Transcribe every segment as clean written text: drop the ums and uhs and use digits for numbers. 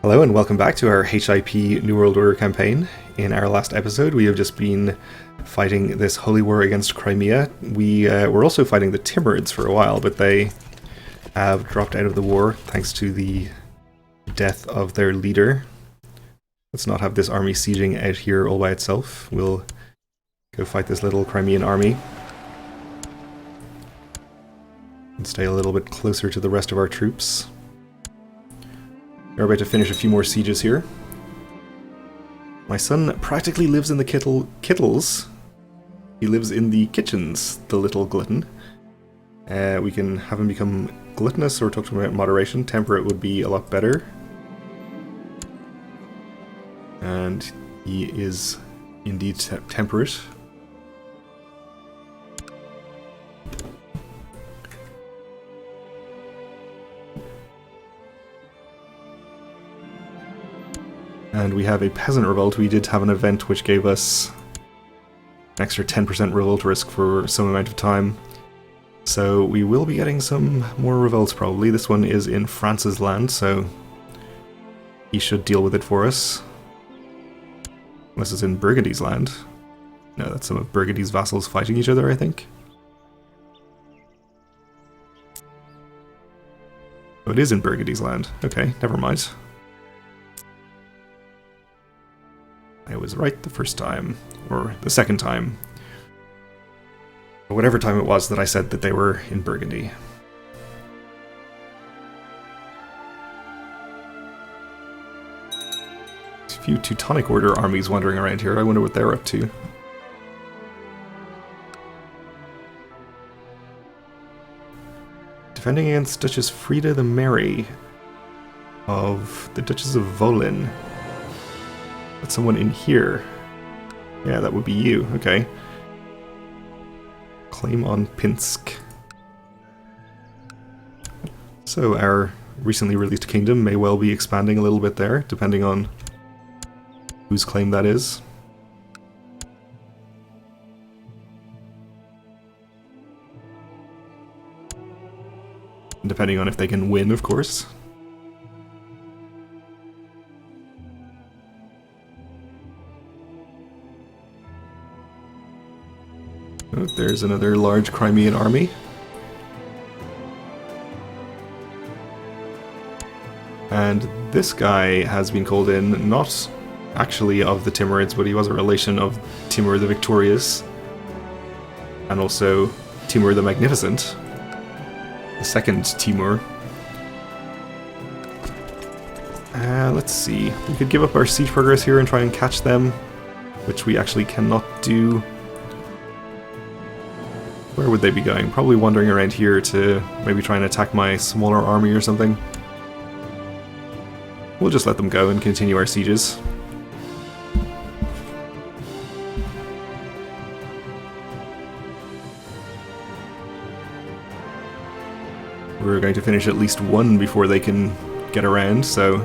Hello and welcome back to our HIP New World Order campaign. In our last episode we have just been fighting this holy war against Crimea. We were also fighting the Timurids for a while, but they have dropped out of the war thanks to the death of their leader. Let's not have this army sieging out here all by itself. We'll go fight this little Crimean army and stay a little bit closer to the rest of our troops. We're about to finish a few more sieges here. My son practically lives in the kittles. He lives in the kitchens, the little glutton. We can have him become gluttonous or talk to him about moderation. Temperate would be a lot better. And he is indeed temperate. And we have a peasant revolt. We did have an event which gave us an extra 10% revolt risk for some amount of time. So we will be getting some more revolts probably. This one is in France's land, so he should deal with it for us. Unless it's in Burgundy's land. No, that's some of Burgundy's vassals fighting each other, I think. Oh, it is in Burgundy's land. Okay, never mind. I was right the first time, or the second time. Or whatever time it was that I said that they were in Burgundy. There's a few Teutonic Order armies wandering around here. I wonder what they're up to. Defending against Duchess Frida the Mary of the Duchess of Volin. That's someone in here. Yeah, that would be you. Okay. Claim on Pinsk. So our recently released kingdom may well be expanding a little bit there, depending on whose claim that is. And depending on if they can win, of course. Oh, there's another large Crimean army. And this guy has been called in, not actually of the Timurids, but he was a relation of Timur the Victorious. And also Timur the Magnificent. The second Timur. Let's see. We could give up our siege progress here and try and catch them, which we actually cannot do. Where would they be going? Probably wandering around here to maybe try and attack my smaller army or something. We'll just let them go and continue our sieges. We're going to finish at least one before they can get around, so...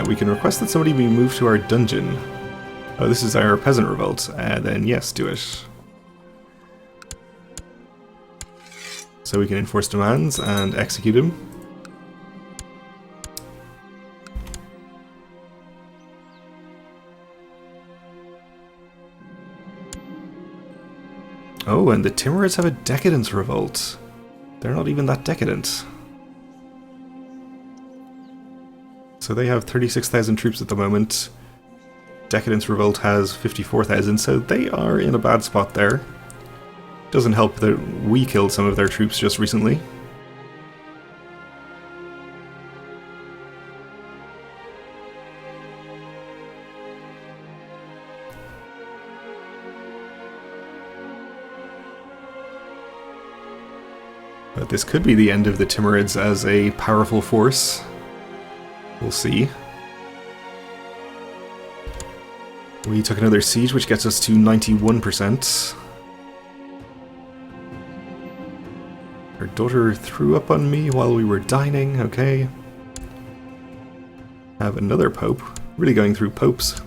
we can request that somebody be moved to our dungeon. Oh, this is our peasant revolt. Then yes, do it. So we can enforce demands and execute him. Oh, and the Timurids have a decadence revolt. They're not even that decadent. So they have 36,000 troops at the moment. Decadence Revolt has 54,000, so they are in a bad spot there. Doesn't help that we killed some of their troops just recently. But this could be the end of the Timurids as a powerful force. We'll see. We took another siege, which gets us to 91%. Our daughter threw up on me while we were dining, okay. Have another pope. Really going through popes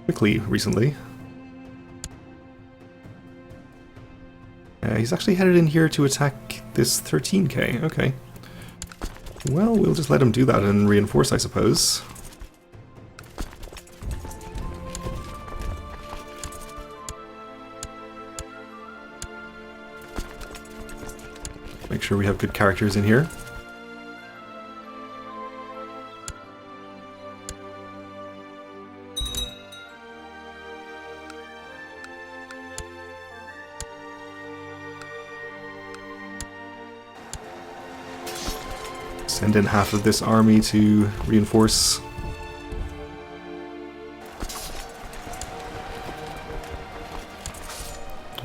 quickly recently. He's actually headed in here to attack this 13k, okay. Well, we'll just let him do that and reinforce, I suppose. Make sure we have good characters in here. Send in half of this army to reinforce.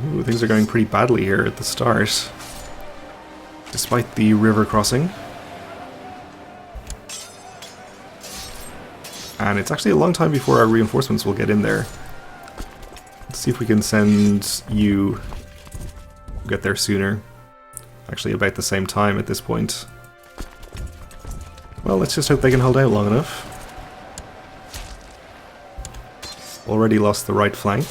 Ooh, things are going pretty badly here at the start, despite the river crossing. And it's actually a long time before our reinforcements will get in there. Let's see if we can send you get there sooner. Actually about the same time at this point. Well, let's just hope they can hold out long enough. Already lost the right flank.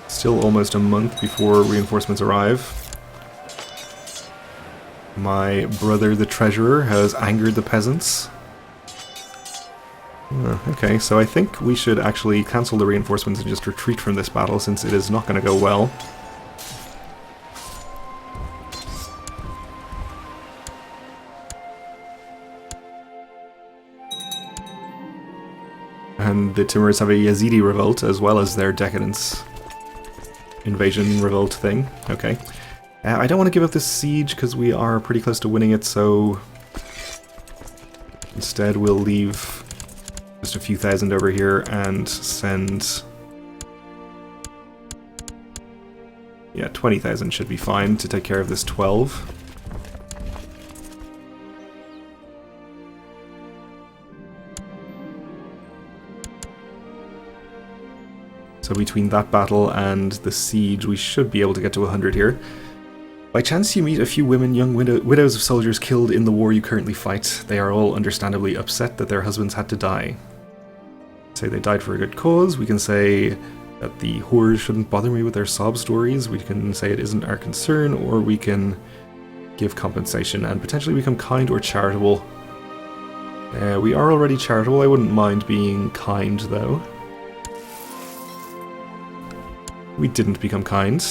Still almost a month before reinforcements arrive. My brother, the treasurer, has angered the peasants. Okay, so I think we should actually cancel the reinforcements and just retreat from this battle, since it is not going to go well. And the Timurids have a Yazidi revolt as well as their decadence invasion revolt thing. Okay. I don't want to give up this siege because we are pretty close to winning it, so instead we'll leave just a few thousand over here and send... Yeah, 20,000 should be fine to take care of this 12. So between that battle and the siege, we should be able to get to 100 here. By chance you meet a few women, young widows of soldiers killed in the war you currently fight. They are all understandably upset that their husbands had to die. Say they died for a good cause. We can say that the whores shouldn't bother me with their sob stories. We can say it isn't our concern, or we can give compensation and potentially become kind or charitable. We are already charitable. I wouldn't mind being kind, though. We didn't become kind.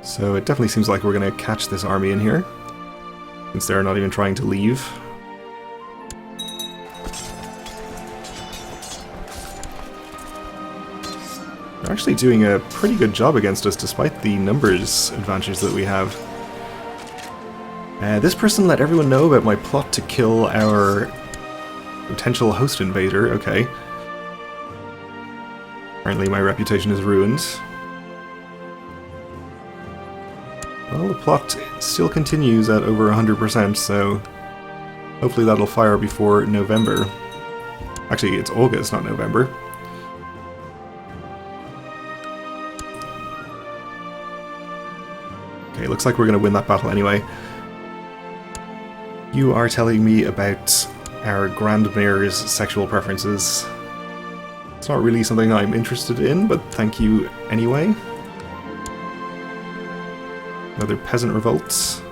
So it definitely seems like we're going to catch this army in here, since they're not even trying to leave. They're actually doing a pretty good job against us, despite the numbers advantage that we have. This person let everyone know about my plot to kill our potential host invader. Okay. Apparently my reputation is ruined. Well, the plot still continues at over 100%, so hopefully that'll fire before November. Actually, it's August, not November. Okay, looks like we're going to win that battle anyway. You are telling me about our Grand Mayor's sexual preferences. It's not really something I'm interested in, but thank you anyway. Another peasant revolt.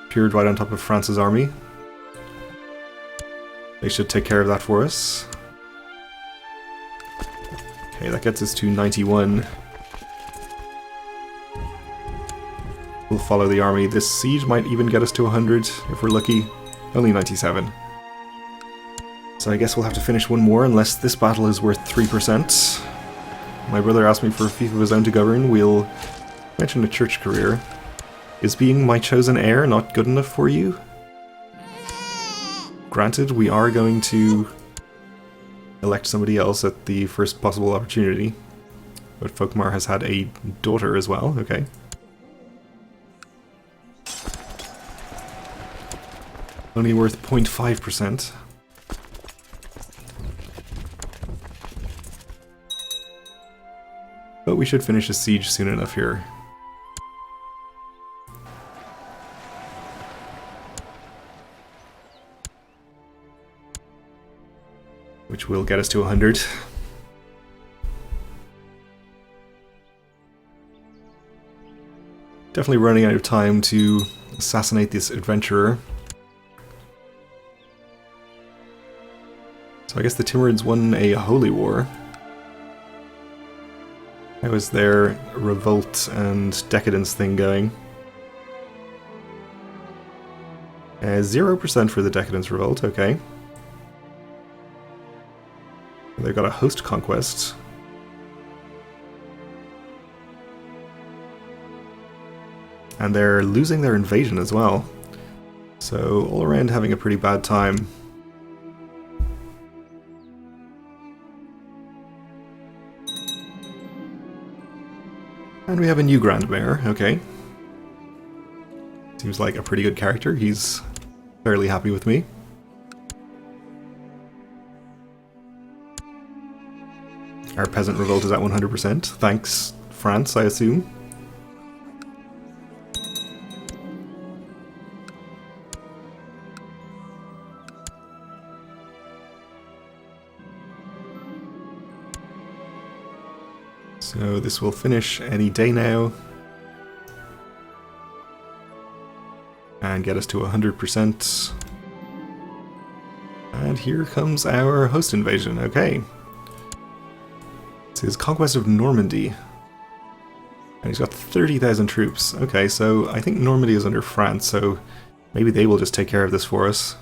Appeared right on top of France's army. They should take care of that for us. Okay, that gets us to 91. We'll follow the army. This siege might even get us to 100 if we're lucky. Only 97. So I guess we'll have to finish one more unless this battle is worth 3%. My brother asked me for a fief of his own to govern. We'll mention a church career. Is being my chosen heir not good enough for you? Granted, we are going to elect somebody else at the first possible opportunity. But Folkmar has had a daughter as well. Okay. Only worth 0.5%. But we should finish a siege soon enough here. which will get us to 100. Definitely running out of time to assassinate this adventurer. So I guess the Timurids won a holy war. How is their revolt and decadence thing going? 0% for the decadence revolt, okay. They've got a host conquest. And they're losing their invasion as well. So all around having a pretty bad time. And we have a new Grand Mayor, okay. Seems like a pretty good character. He's fairly happy with me. Our peasant revolt is at 100%. Thanks, France, I assume. So this will finish any day now. And get us to 100%. And here comes our host invasion, okay. It's his conquest of Normandy. And he's got 30,000 troops. Okay, so I think Normandy is under France, so maybe they will just take care of this for us.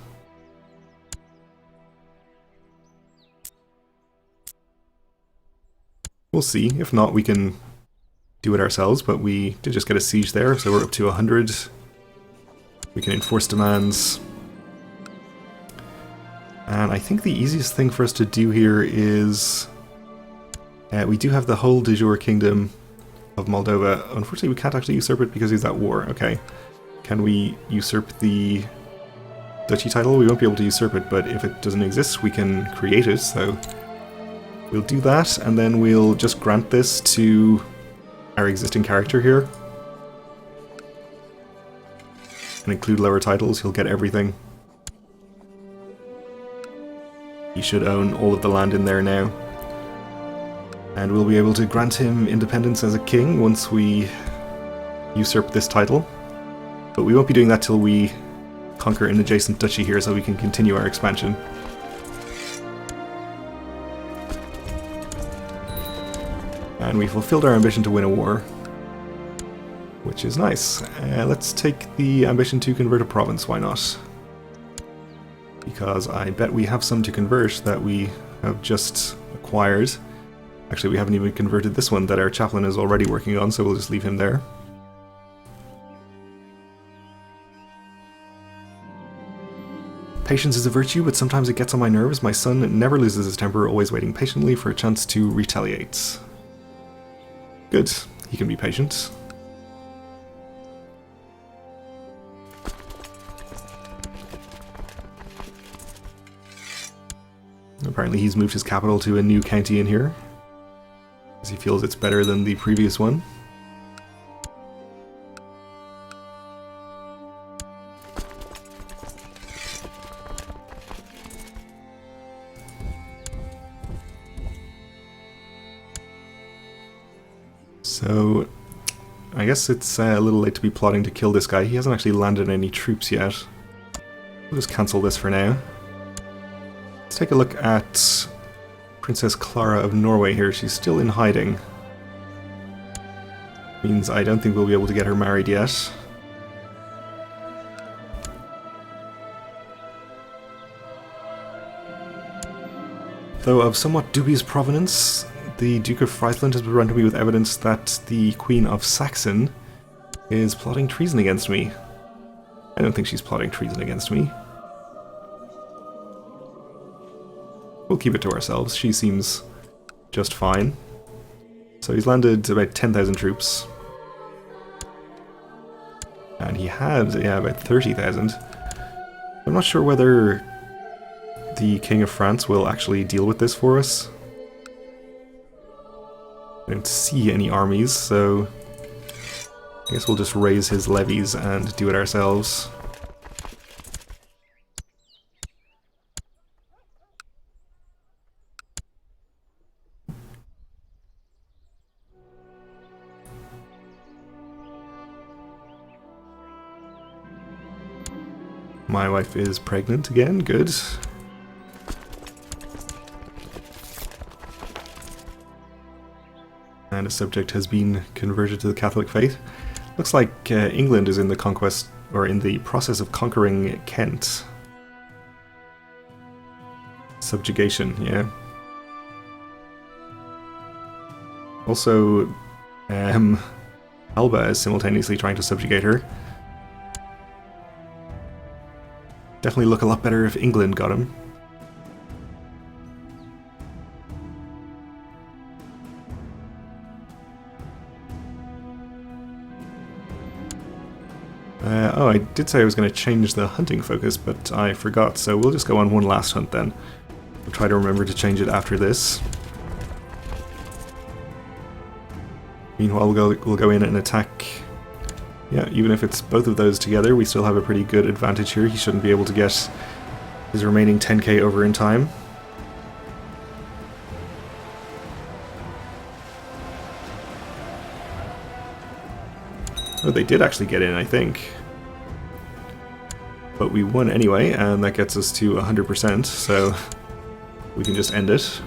We'll see. If not, we can do it ourselves, but we did just get a siege there, so we're up to 100. We can enforce demands. And I think the easiest thing for us to do here is... we do have the whole de jure kingdom of Moldova. Unfortunately, we can't actually usurp it because he's at war. Okay. Can we usurp the duchy title? We won't be able to usurp it, but if it doesn't exist, we can create it, so... We'll do that, and then we'll just grant this to our existing character here. And include lower titles, he'll get everything. He should own all of the land in there now. And we'll be able to grant him independence as a king once we usurp this title. But we won't be doing that till we conquer an adjacent duchy here so we can continue our expansion. And we fulfilled our ambition to win a war, which is nice. Let's take the ambition to convert a province, why not? Because I bet we have some to convert that we have just acquired. Actually, we haven't even converted this one that our chaplain is already working on, so we'll just leave him there. Patience is a virtue, but sometimes it gets on my nerves. My son never loses his temper, always waiting patiently for a chance to retaliate. Good. He can be patient. Apparently he's moved his capital to a new county in here, as he feels it's better than the previous one. So, I guess it's a little late to be plotting to kill this guy. He hasn't actually landed any troops yet. We'll just cancel this for now. Let's take a look at Princess Clara of Norway here. She's still in hiding. Means I don't think we'll be able to get her married yet. Though of somewhat dubious provenance, the Duke of Friesland has presented me with evidence that the Queen of Saxon is plotting treason against me. I don't think she's plotting treason against me. We'll keep it to ourselves. She seems just fine. So he's landed about 10,000 troops. And he had, yeah, about 30,000. I'm not sure whether the King of France will actually deal with this for us. I don't see any armies, so I guess we'll just raise his levies and do it ourselves. My wife is pregnant again, good. And a subject has been converted to the Catholic faith. Looks like England is in the conquest, or in the process of conquering Kent. Subjugation, yeah. Also, Alba is simultaneously trying to subjugate her. Definitely look a lot better if England got him. Oh, I did say I was going to change the hunting focus, but I forgot, so we'll just go on one last hunt then. We'll try to remember to change it after this. Meanwhile, we'll go in and attack. Yeah, even if it's both of those together, we still have a pretty good advantage here. He shouldn't be able to get his remaining 10k over in time. Oh, they did actually get in, I think. But we won anyway, and that gets us to 100%, so we can just end it.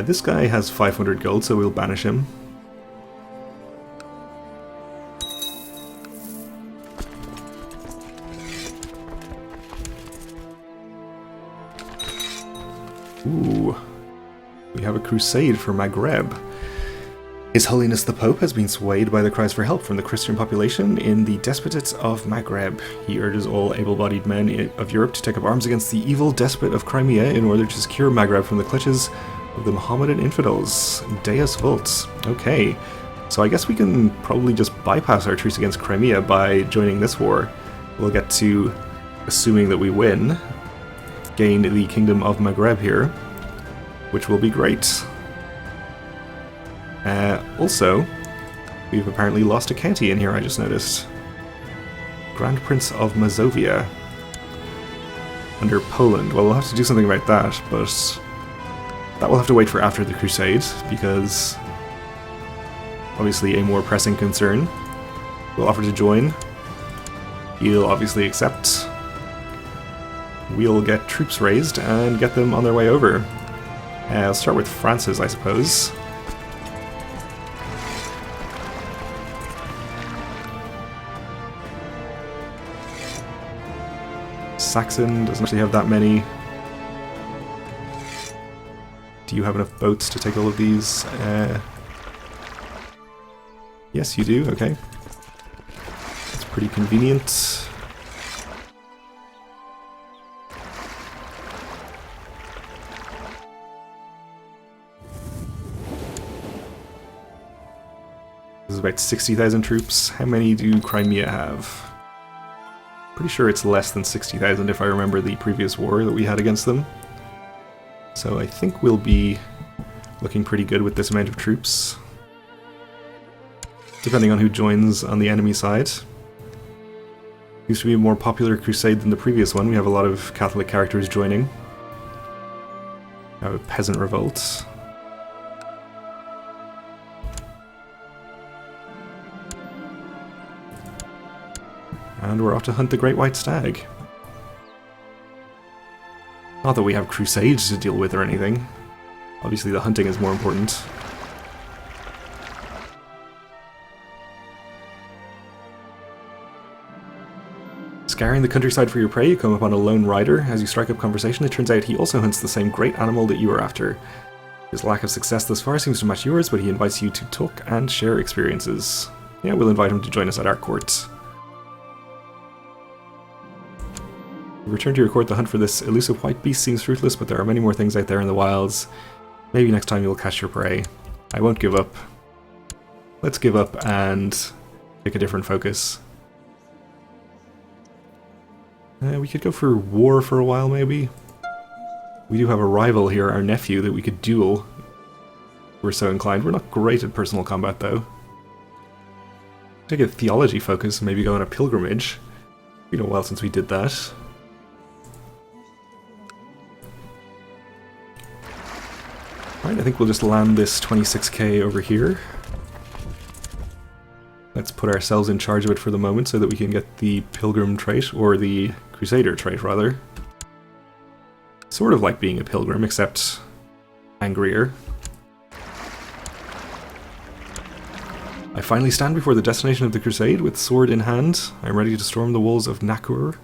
This guy has 500 gold, so we'll banish him. Ooh, we have a crusade for Maghreb. His Holiness the Pope has been swayed by the cries for help from the Christian population in the Despotate of Maghreb. He urges all able-bodied men of Europe to take up arms against the evil despot of Crimea in order to secure Maghreb from the clutches of the Mohammedan infidels. Deus Vult. Okay, so I guess we can probably just bypass our truce against Crimea by joining this war. We'll get to, assuming that we win, gain the Kingdom of Maghreb here, which will be great. Also, we've apparently lost a county in here, I just noticed. Grand Prince of Mazovia. Under Poland. Well, we'll have to do something about that, but that will have to wait for after the Crusade, because obviously a more pressing concern. We'll offer to join. He'll obviously accept. We'll get troops raised and get them on their way over. I'll start with Francis, I suppose. Saxon doesn't actually have that many. Do you have enough boats to take all of these? Yes, you do, okay. It's pretty convenient. This is about 60,000 troops. How many do Crimea have? Pretty sure it's less than 60,000 if I remember the previous war that we had against them. So I think we'll be looking pretty good with this amount of troops. Depending on who joins on the enemy side. Used to be a more popular crusade than the previous one. We have a lot of Catholic characters joining. We have a peasant revolt. And we're off to hunt the Great White Stag. Not that we have crusades to deal with or anything. Obviously the hunting is more important. Scouring the countryside for your prey, you come upon a lone rider. As you strike up conversation, it turns out he also hunts the same great animal that you are after. His lack of success thus far seems to match yours, but he invites you to talk and share experiences. Yeah, we'll invite him to join us at our court. Return to your court. The hunt for this elusive white beast seems fruitless, but there are many more things out there in the wilds. Maybe next time you'll catch your prey. I won't give up. Let's give up and pick a different focus. We could go for war for a while, maybe. We do have a rival here, our nephew, that we could duel. We're so inclined. We're not great at personal combat, though. Take a theology focus and maybe go on a pilgrimage. It's been a while since we did that. Alright, I think we'll just land this 26k over here. Let's put ourselves in charge of it for the moment so that we can get the Pilgrim trait, or the Crusader trait, rather. Sort of like being a Pilgrim, except angrier. I finally stand before the destination of the Crusade with sword in hand. I am ready to storm the walls of Nakur.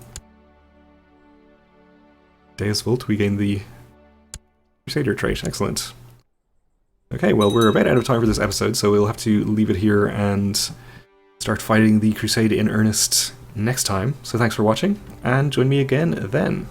Deus Vult, we gain the Crusader trait. Excellent. Okay, well, we're about out of time for this episode, so we'll have to leave it here and start fighting the Crusade in earnest next time. So thanks for watching, and join me again then.